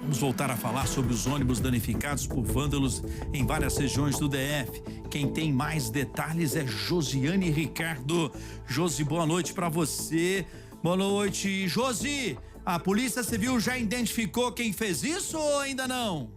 Vamos voltar a falar sobre os ônibus danificados por vândalos em várias regiões do DF. Quem tem mais detalhes é Josiane Ricardo. Josi, boa noite para você. Boa noite, Josi. A Polícia Civil já identificou quem fez isso ou ainda não?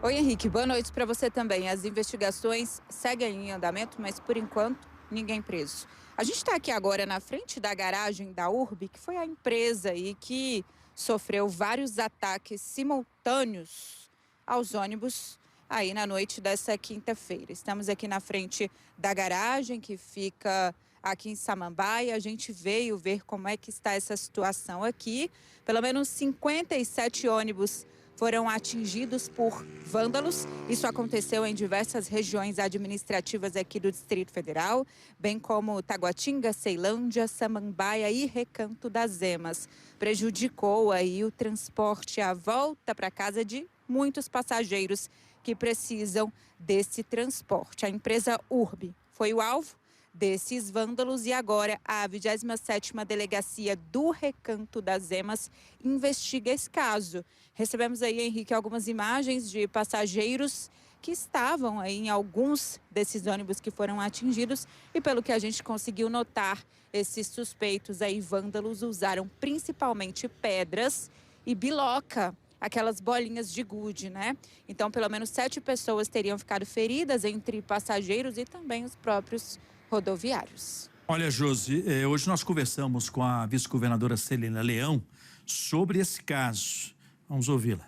Oi, Henrique, boa noite para você também. As investigações seguem em andamento, mas por enquanto ninguém preso. A gente está aqui agora na frente da garagem da URB, que foi a empresa aí que sofreu vários ataques simultâneos aos ônibus aí na noite dessa quinta-feira. Estamos aqui na frente da garagem que fica aqui em Samambaia. A gente veio ver como é que está essa situação aqui. Pelo menos 57 ônibus foram atingidos por vândalos. Isso aconteceu em diversas regiões administrativas aqui do Distrito Federal, bem como Taguatinga, Ceilândia, Samambaia e Recanto das Emas. Prejudicou aí o transporte, a volta para casa de muitos passageiros que precisam desse transporte. A empresa URB foi o alvo desses vândalos e agora a 27ª Delegacia do Recanto das Emas investiga esse caso. Recebemos aí, Henrique, algumas imagens de passageiros que estavam aí em alguns desses ônibus que foram atingidos e pelo que a gente conseguiu notar, esses suspeitos aí vândalos usaram principalmente pedras e biloca, aquelas bolinhas de gude, né? Então, pelo menos 7 pessoas teriam ficado feridas, entre passageiros e também os próprios rodoviários. Olha, Josi, hoje nós conversamos com a vice-governadora Celina Leão sobre esse caso. Vamos ouvi-la.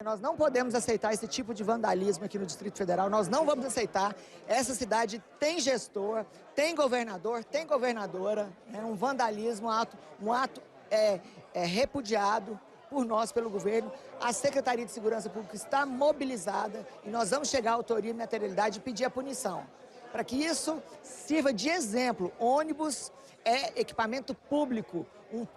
Nós não podemos aceitar esse tipo de vandalismo aqui no Distrito Federal, nós não vamos aceitar. Essa cidade tem gestor, tem governador, tem governadora, é um vandalismo, um ato repudiado por nós, pelo governo. A Secretaria de Segurança Pública está mobilizada e nós vamos chegar à autoria e materialidade e pedir a punição. Para que isso sirva de exemplo. Ônibus é equipamento público.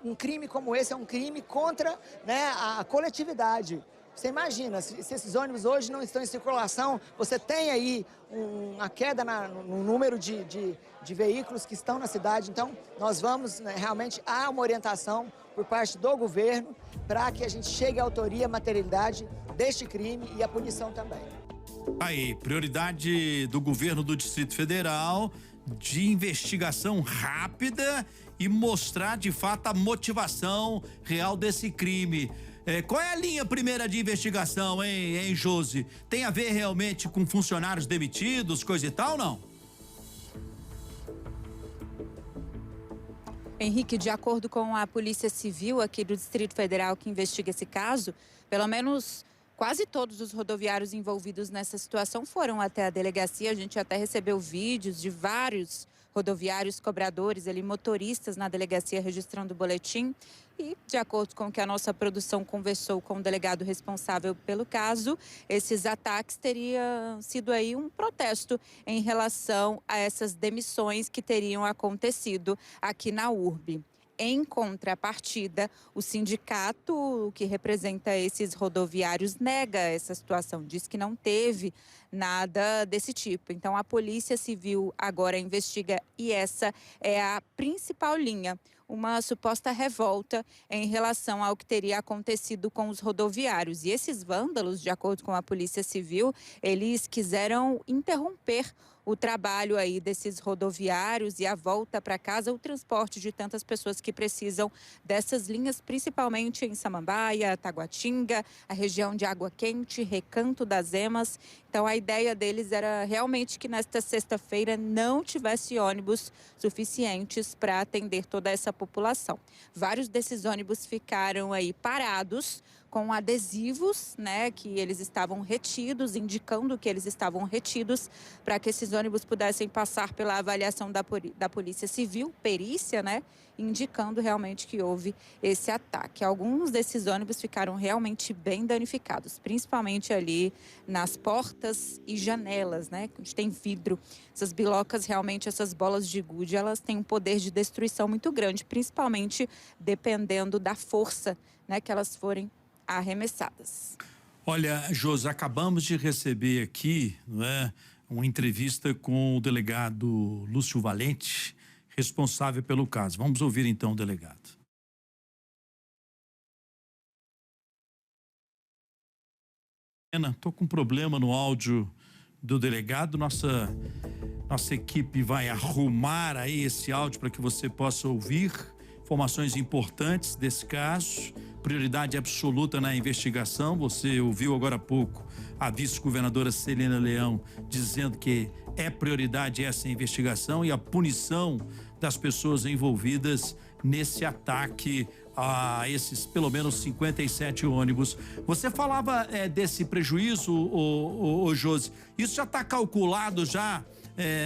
Um crime como esse é um crime contra, né, a coletividade. Você imagina, se esses ônibus hoje não estão em circulação, você tem aí uma queda no número de veículos que estão na cidade. Então, nós vamos, né, realmente, há uma orientação por parte do governo para que a gente chegue à autoria, materialidade deste crime e a punição também. Aí, prioridade do governo do Distrito Federal de investigação rápida e mostrar de fato a motivação real desse crime. Qual é a linha primeira de investigação, hein, Josi? Tem a ver realmente com funcionários demitidos, coisa e tal, não? Henrique, de acordo com a Polícia Civil aqui do Distrito Federal que investiga esse caso, pelo menos quase todos os rodoviários envolvidos nessa situação foram até a delegacia. A gente até recebeu vídeos de vários rodoviários, cobradores, ali, motoristas na delegacia registrando o boletim. E, de acordo com o que a nossa produção conversou com o delegado responsável pelo caso, esses ataques teriam sido aí um protesto em relação a essas demissões que teriam acontecido aqui na URB. Em contrapartida, o sindicato que representa esses rodoviários nega essa situação, diz que não teve nada desse tipo. Então, a Polícia Civil agora investiga e essa é a principal linha, uma suposta revolta em relação ao que teria acontecido com os rodoviários. E esses vândalos, de acordo com a Polícia Civil, eles quiseram interromper o trabalho aí desses rodoviários e a volta para casa, o transporte de tantas pessoas que precisam dessas linhas, principalmente em Samambaia, Taguatinga, a região de Água Quente, Recanto das Emas. Então, a ideia deles era realmente que nesta sexta-feira não tivesse ônibus suficientes para atender toda essa população. Vários desses ônibus ficaram aí parados com adesivos, né, que eles estavam retidos, indicando que eles estavam retidos para que esses ônibus pudessem passar pela avaliação da Polícia Civil, perícia, né, indicando realmente que houve esse ataque. Alguns desses ônibus ficaram realmente bem danificados, principalmente ali nas portas e janelas, né, onde tem vidro. Essas bilocas, realmente, essas bolas de gude, elas têm um poder de destruição muito grande, principalmente dependendo da força, né, que elas forem arremessadas. Olha, Josi, acabamos de receber aqui, não é, uma entrevista com o delegado Lúcio Valente, responsável pelo caso. Vamos ouvir então o delegado. Tô com problema no áudio do delegado. Nossa equipe vai arrumar aí esse áudio para que você possa ouvir informações importantes desse caso. Prioridade absoluta na investigação. Você ouviu agora há pouco a vice-governadora Celina Leão dizendo que é prioridade essa investigação e a punição das pessoas envolvidas nesse ataque a esses pelo menos 57 ônibus. Você falava desse prejuízo, ô Josi, isso já está calculado já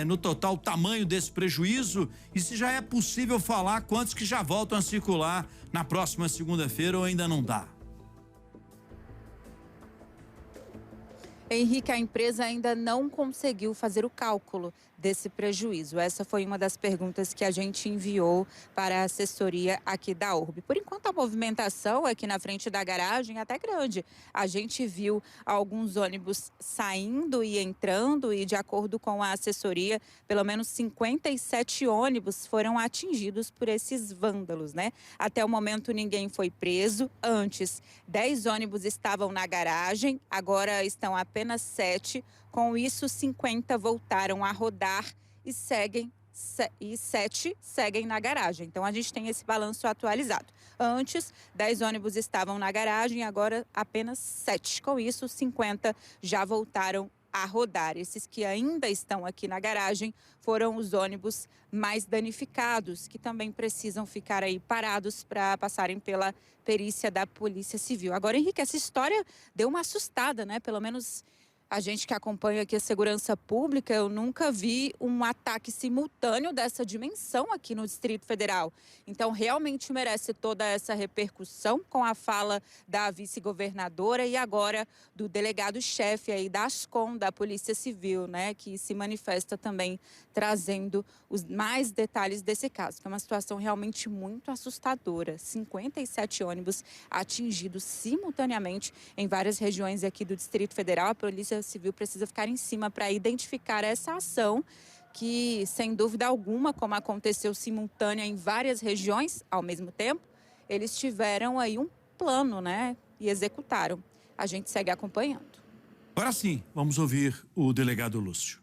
no total o tamanho desse prejuízo, e se já é possível falar quantos que já voltam a circular na próxima segunda-feira ou ainda não dá? Henrique, a empresa ainda não conseguiu fazer o cálculo desse prejuízo. Essa foi uma das perguntas que a gente enviou para a assessoria aqui da URB. Por enquanto, a movimentação aqui na frente da garagem é até grande. A gente viu alguns ônibus saindo e entrando e, de acordo com a assessoria, pelo menos 57 ônibus foram atingidos por esses vândalos, né? Até o momento, ninguém foi preso. Antes, 10 ônibus estavam na garagem, agora estão apenas 7. Com isso, 50 voltaram a rodar e 7 seguem na garagem. Então, a gente tem esse balanço atualizado. Antes, 10 ônibus estavam na garagem, agora apenas 7. Com isso, 50 já voltaram a rodar. Esses que ainda estão aqui na garagem foram os ônibus mais danificados, que também precisam ficar aí parados para passarem pela perícia da Polícia Civil. Agora, Henrique, essa história deu uma assustada, né? Pelo menos a gente que acompanha aqui a segurança pública, eu nunca vi um ataque simultâneo dessa dimensão aqui no Distrito Federal. Então, realmente merece toda essa repercussão com a fala da vice-governadora e agora do delegado-chefe aí da Ascom, da Polícia Civil, né, que se manifesta também trazendo os mais detalhes desse caso, que é uma situação realmente muito assustadora. 57 ônibus atingidos simultaneamente em várias regiões aqui do Distrito Federal. A Polícia Civil precisa ficar em cima para identificar essa ação que, sem dúvida alguma, como aconteceu simultânea em várias regiões ao mesmo tempo, eles tiveram aí um plano, né, e executaram. A gente segue acompanhando. Agora sim, vamos ouvir o delegado Lúcio.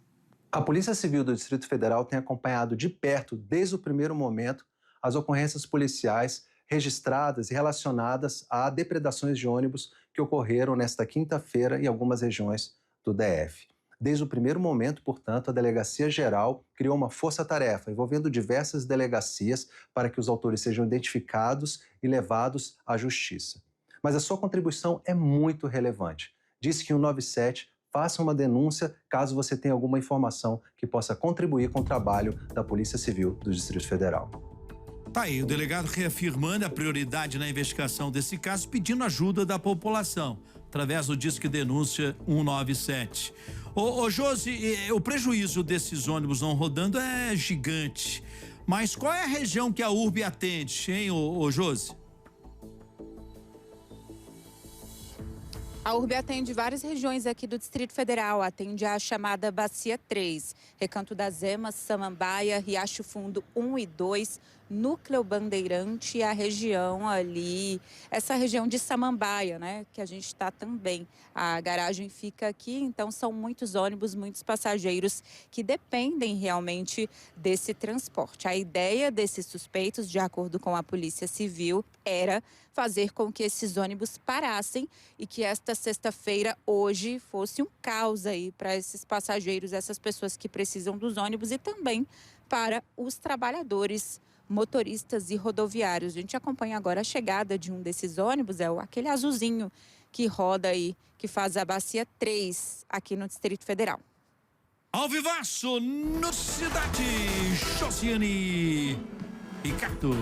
A Polícia Civil do Distrito Federal tem acompanhado de perto, desde o primeiro momento, as ocorrências policiais registradas e relacionadas a depredações de ônibus que ocorreram nesta quinta-feira em algumas regiões do DF. Desde o primeiro momento, portanto, a Delegacia Geral criou uma força-tarefa envolvendo diversas delegacias para que os autores sejam identificados e levados à justiça. Mas a sua contribuição é muito relevante. Disse que o 197 faça uma denúncia caso você tenha alguma informação que possa contribuir com o trabalho da Polícia Civil do Distrito Federal. Tá aí, o delegado reafirmando a prioridade na investigação desse caso, pedindo ajuda da população, através do Disque Denúncia 197. Ô Josi, o prejuízo desses ônibus não rodando é gigante, mas qual é a região que a URB atende, hein, ô Josi? A URB atende várias regiões aqui do Distrito Federal, atende a chamada Bacia 3, Recanto das Emas, Samambaia, Riacho Fundo 1 e 2, Núcleo Bandeirante e a região ali, essa região de Samambaia, né, que a gente está também. A garagem fica aqui, então são muitos ônibus, muitos passageiros que dependem realmente desse transporte. A ideia desses suspeitos, de acordo com a Polícia Civil, era fazer com que esses ônibus parassem e que esta sexta-feira, hoje, fosse um caos aí para esses passageiros, essas pessoas que precisam dos ônibus e também para os trabalhadores, motoristas e rodoviários. A gente acompanha agora a chegada de um desses ônibus, aquele azulzinho que roda aí, que faz a Bacia 3 aqui no Distrito Federal. Ao vivaço no Cidade, Josiane Ricardo.